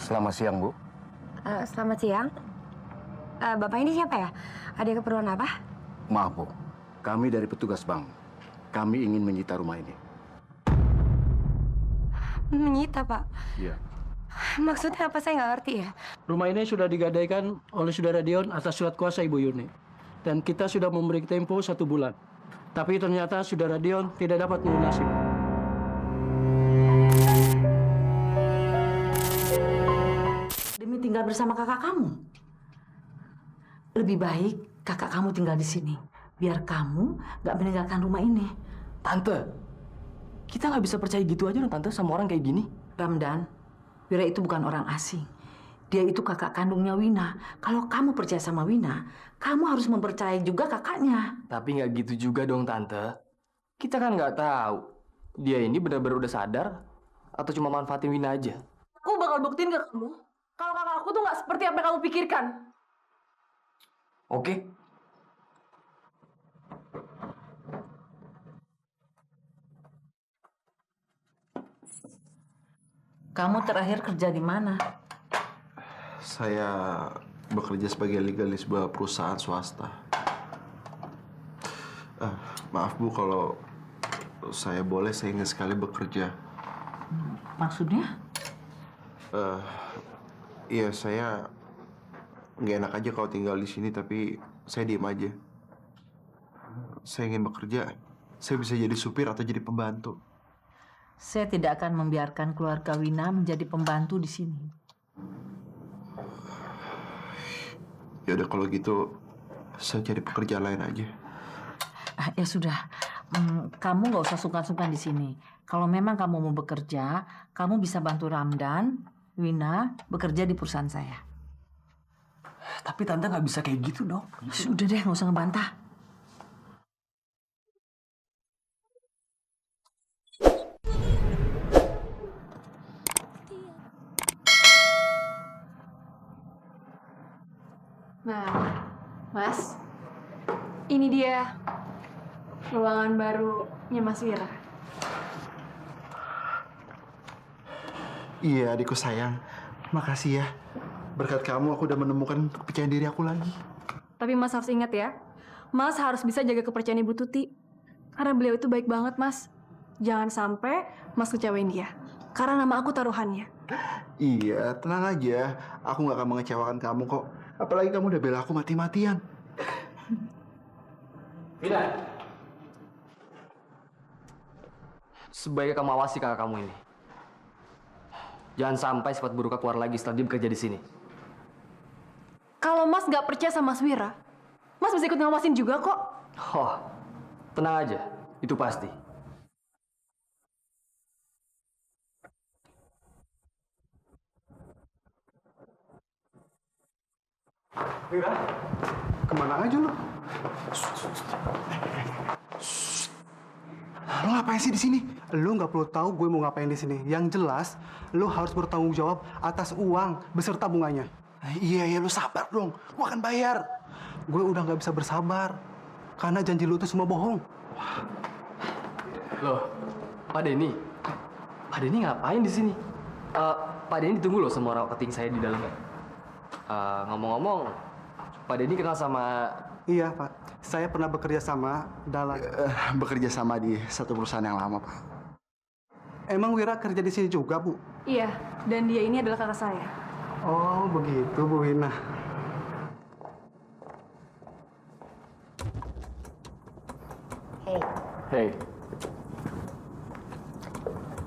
Selamat siang, Bu. Selamat siang. Bapak ini siapa ya? Ada keperluan apa? Maaf, Bu. Kami dari petugas bank. Kami ingin menyita rumah ini. Menyita, Pak. Iya. Maksudnya apa? Saya nggak ngerti ya. Rumah ini sudah digadaikan oleh Saudara Dion atas surat kuasa Ibu Yuni. Dan kita sudah memberi tempo 1 bulan. Tapi ternyata Saudara Dion tidak dapat melunasi. Demi tinggal bersama kakak kamu. Lebih baik kakak kamu tinggal di sini. Biar kamu nggak meninggalkan rumah ini. Tante, kita nggak bisa percaya gitu aja dong Tante sama orang kayak gini. Ramdan, Wira itu bukan orang asing. Dia itu kakak kandungnya Wina. Kalau kamu percaya sama Wina, kamu harus mempercayai juga kakaknya. Tapi nggak gitu juga dong Tante. Kita kan nggak tahu dia ini benar-benar udah sadar atau cuma manfaatin Wina aja. Aku bakal buktiin ke kamu kalau kakak aku tuh nggak seperti apa yang kamu pikirkan. Oke. Kamu terakhir kerja di mana? Saya bekerja sebagai legal di sebuah perusahaan swasta. Maaf Bu, kalau saya boleh, saya ingin sekali bekerja. Maksudnya? Iya, saya nggak enak aja kalau tinggal di sini, tapi saya diem aja. Saya ingin bekerja. Saya bisa jadi supir atau jadi pembantu. Saya tidak akan membiarkan keluarga Wina menjadi pembantu di sini. Ya udah kalau gitu, saya cari pekerjaan lain aja. Ya sudah, kamu nggak usah sungkan-sungkan di sini. Kalau memang kamu mau bekerja, kamu bisa bantu Ramdan, Wina bekerja di perusahaan saya. Tapi Tante nggak bisa kayak gitu dong. Sudah deh, nggak usah ngebantah. Nah, Mas, ini dia ruangan barunya Mas Wira. Iya, adikku sayang. Makasih ya. Berkat kamu, aku udah menemukan kepercayaan diri aku lagi. Tapi Mas harus ingat ya, Mas harus bisa jaga kepercayaan Ibu Tuti. Karena beliau itu baik banget, Mas. Jangan sampai Mas kecewain dia. Karena nama aku taruhannya. Iya, tenang aja. Aku nggak akan mengecewakan kamu kok. Apalagi kamu udah bela aku mati-matian. Wina, sebaiknya kamu awasi kakak kamu ini. Jangan sampai sifat buruknya keluar lagi setelah dia bekerja di sini. Kalau Mas nggak percaya sama Mas Wira, Mas bisa ikut ngawasin juga kok. Oh, tenang aja. Itu pasti. Wira, kemana aja lo? Lo ngapain sih di sini? Lu nggak perlu tahu gue mau ngapain di sini. Yang jelas, lu harus bertanggung jawab atas uang beserta bunganya. Iya, lu sabar dong. Gue akan bayar. Gue udah nggak bisa bersabar karena janji lu itu semua bohong. Loh, Pak Denny. Pak Denny ngapain di sini? Pak Denny ditunggu loh sama orang keting saya di dalam. Ngomong-ngomong, Pak Denny kenal sama... Iya, Pak. Saya pernah bekerja sama dalam... Bekerja sama di satu perusahaan yang lama, Pak. Emang Wira kerja di sini juga, Bu? Iya, dan dia ini adalah kakak saya. Oh, begitu, Bu Wina. Hei, Hey,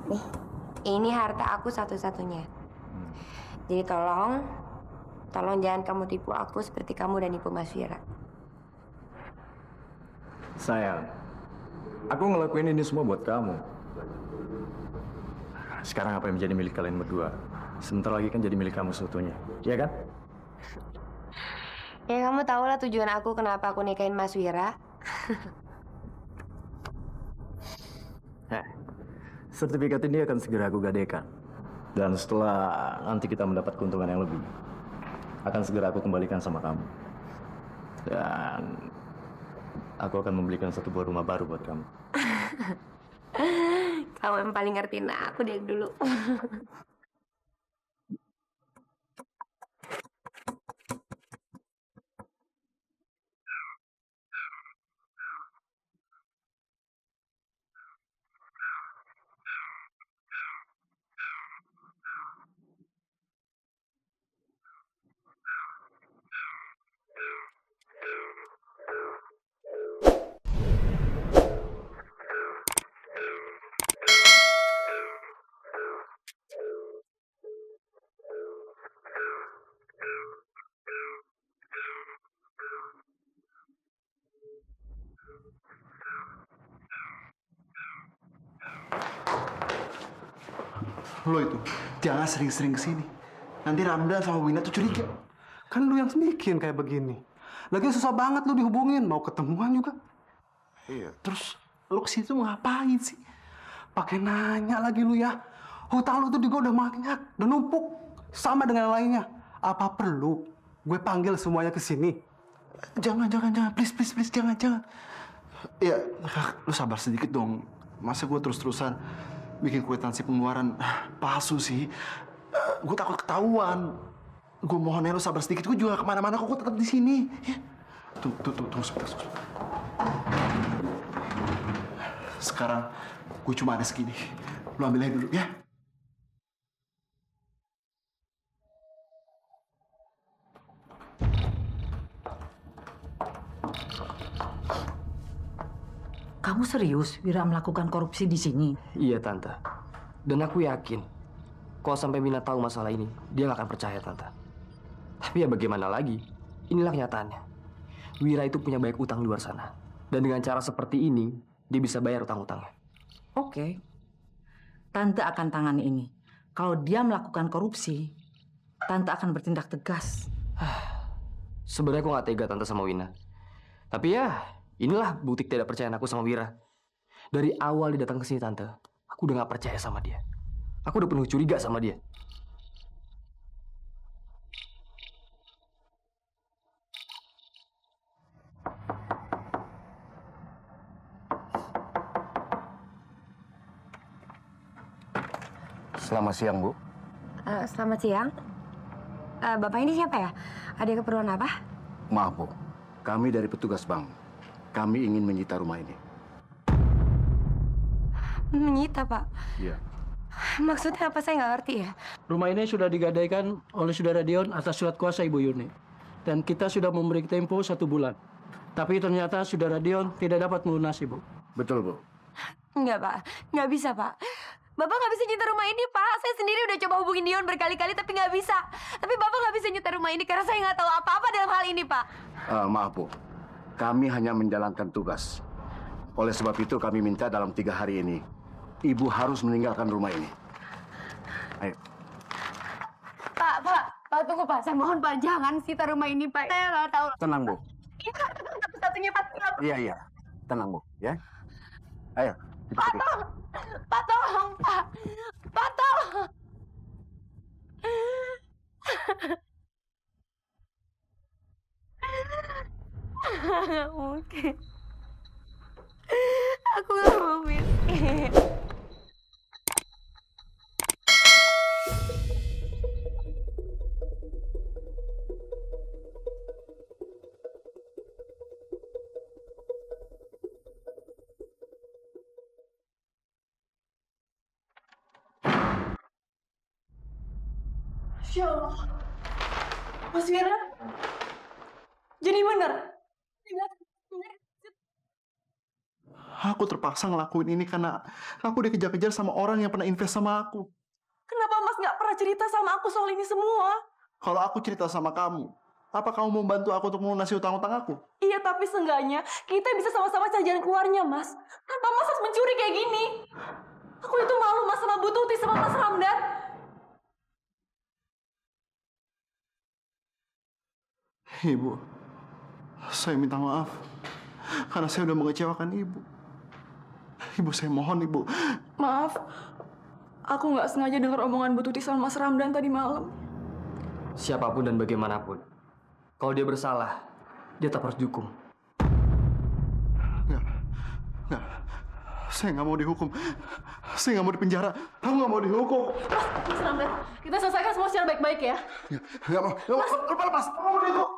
nih. Ini harta aku satu-satunya. Jadi tolong jangan kamu tipu aku seperti kamu dan Ibu Mas Wira. Sayang, aku ngelakuin ini semua buat kamu. Sekarang apa yang menjadi milik kalian berdua? Sebentar lagi kan jadi milik kamu seutuhnya, iya kan? Ya kamu tahu lah tujuan aku kenapa aku nikahin Mas Wira. Sertifikat ini akan segera aku gadaikan. Dan setelah nanti kita mendapat keuntungan yang lebih, akan segera aku kembalikan sama kamu. Dan aku akan membelikan satu buah rumah baru buat kamu. Kamu yang paling ngertiin aku dari dulu. Lo itu jangan sering-sering kesini. Nanti Ramdan sama Wina tuh curiga. Kan lu yang bikin kayak begini. Lagi susah banget lu dihubungin, mau ketemuan juga. Iya. Terus lu kesini tuh mau ngapain sih? Pakai nanya lagi lu ya. Hutang lu tuh juga udah banyak, udah numpuk. Sama dengan yang lainnya. Apa perlu gue panggil semuanya ke sini? Jangan. Please, jangan. Ya, lu sabar sedikit dong. Masa gue terus-terusan bikin kwitansi pengeluaran palsu sih? Gue takut ketahuan. Gue mohon ya lu sabar sedikit. Gue juga kemana-mana kok, gue tetap di sini. Ya. Tunggu sebentar. Sekarang gue cuma ada segini. Lu ambil aja dulu ya. Kamu serius Wira melakukan korupsi di sini? Iya, Tante. Dan aku yakin, kalau sampai Wina tahu masalah ini, dia nggak akan percaya, Tante. Tapi ya bagaimana lagi? Inilah kenyataannya. Wira itu punya banyak utang di luar sana. Dan dengan cara seperti ini, dia bisa bayar utang-utangnya. Oke. Tante akan tangani ini. Kalau dia melakukan korupsi, Tante akan bertindak tegas. Sebenarnya aku nggak tega, Tante, sama Wina. Tapi ya, inilah bukti tidak percayaan aku sama Wira. Dari awal dia datang ke sini, Tante, aku udah nggak percaya sama dia. Aku udah penuh curiga sama dia. Selamat siang, Bu. Selamat siang. Bapak ini siapa ya? Ada keperluan apa? Maaf, Bu. Kami dari petugas bank. Kami ingin menyita rumah ini. Menyita, Pak. Iya. Maksudnya apa? Saya nggak ngerti ya. Rumah ini sudah digadaikan oleh Saudara Dion atas surat kuasa Ibu Yuni. Dan kita sudah memberi tempo 1 bulan. Tapi ternyata Saudara Dion tidak dapat melunasi, Bu. Betul, Bu. Enggak, Pak. Nggak bisa, Pak. Bapak nggak bisa nyita rumah ini, Pak. Saya sendiri udah coba hubungin Dion berkali-kali, tapi nggak bisa. Tapi Bapak nggak bisa nyita rumah ini karena saya nggak tahu apa-apa dalam hal ini, Pak. Maaf, Bu. Kami hanya menjalankan tugas. Oleh sebab itu kami minta dalam 3 hari ini, Ibu harus meninggalkan rumah ini. Ayo. Pak, tunggu, Pak. Saya mohon, Pak, jangan sita rumah ini, Pak. Saya nggak tahu. Tenang, Bu. Ini harta satu-satunya, Pak. Iya. Tenang, Bu. Ya. Ayo. Pak, tolong. Pak, tolong, Pak. Pak, tolong. Nggak mungkin. Aku nggak mau miskin. Masya Allah. Mas Wira? Jadi bener? Aku terpaksa ngelakuin ini karena aku dikejar-kejar sama orang yang pernah invest sama aku. Kenapa Mas nggak pernah cerita sama aku soal ini semua? Kalau aku cerita sama kamu, apa kamu mau bantu aku untuk melunasi utang-utang aku? Iya, tapi seenggaknya kita bisa sama-sama cari jalan keluarnya, Mas. Kenapa Mas harus mencuri kayak gini? Aku itu malu, Mas, sama Bu Tuti, sama Mas Ramdan. Ibu, saya minta maaf karena saya udah mengecewakan Ibu. Ibu, saya mohon, Ibu. Maaf, aku nggak sengaja dengar omongan Bu Tuti sama Mas Ramdan tadi malam. Siapapun dan bagaimanapun, kalau dia bersalah, dia tetap harus dihukum. Nggak. Saya nggak mau dihukum. Saya nggak mau dipenjara. Aku nggak mau dihukum. Mas Ramdan, kita selesaikan semua secara baik-baik ya. Nggak mau. Lepas. Aku mau dihukum.